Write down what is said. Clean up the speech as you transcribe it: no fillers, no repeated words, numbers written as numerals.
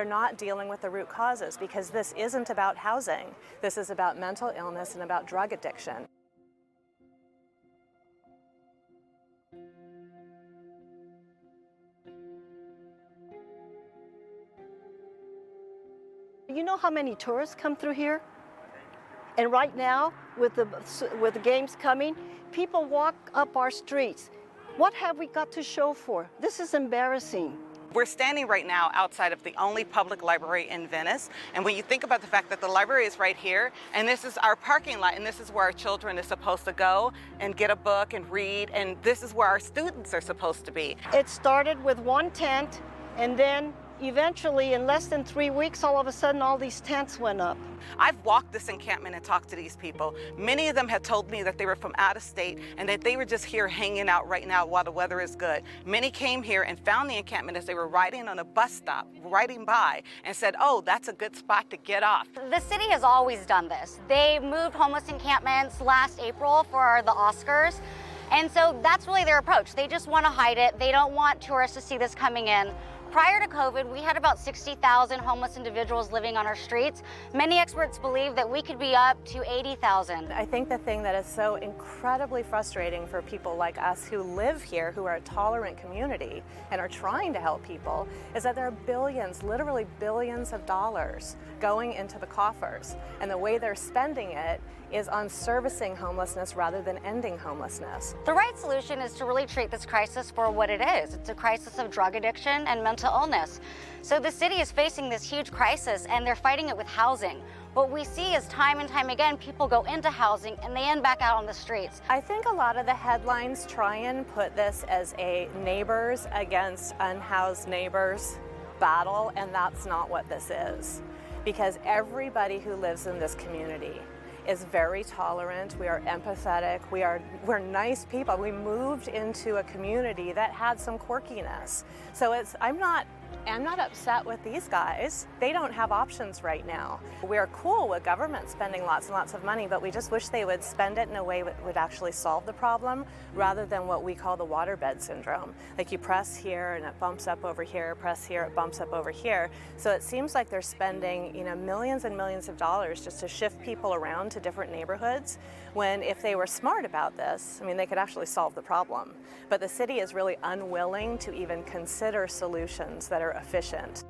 They're not dealing with the root causes because this isn't about housing. This is about mental illness and about drug addiction. You know how many tourists come through here? And right now, with the games coming, people walk up our streets. What have we got to show for? This is embarrassing. We're standing right now outside of the only public library in Venice, and when you think about the fact that the library is right here, and this is our parking lot, and this is where our children are supposed to go and get a book and read, and this is where our students are supposed to be. It started with one tent, and then eventually, in less than 3 weeks, all of a sudden, all these tents went up. I've walked this encampment and talked to these people. Many of them have told me that they were from out of state and that they were just here hanging out right now while the weather is good. Many came here and found the encampment as they were riding on a bus stop, riding by, and said, oh, that's a good spot to get off. The city has always done this. They moved homeless encampments last April for the Oscars. And so that's really their approach. They just want to hide it. They don't want tourists to see this coming in. Prior to COVID, we had about 60,000 homeless individuals living on our streets. Many experts believe that we could be up to 80,000. I think the thing that is so incredibly frustrating for people like us who live here, who are a tolerant community and are trying to help people, is that there are billions, literally billions of dollars going into the coffers. And the way they're spending it is on servicing homelessness rather than ending homelessness. The right solution is to really treat this crisis for what it is. It's a crisis of drug addiction and mental illness. So the city is facing this huge crisis and they're fighting it with housing. What we see is time and time again, people go into housing and they end back out on the streets. I think a lot of the headlines try and put this as a neighbors against unhoused neighbors battle, and that's not what this is. Because everybody who lives in this community is very tolerant, we are empathetic, we're nice people. We moved into a community that had some quirkiness. So I'm not upset with these guys. They don't have options right now. We're cool with government spending lots and lots of money, but we just wish they would spend it in a way that would actually solve the problem rather than what we call the waterbed syndrome. Like you press here and it bumps up over here, press here, it bumps up over here. So it seems like they're spending, millions and millions of dollars just to shift people around to different neighborhoods, when if they were smart about this, they could actually solve the problem. But the city is really unwilling to even consider solutions that are efficient.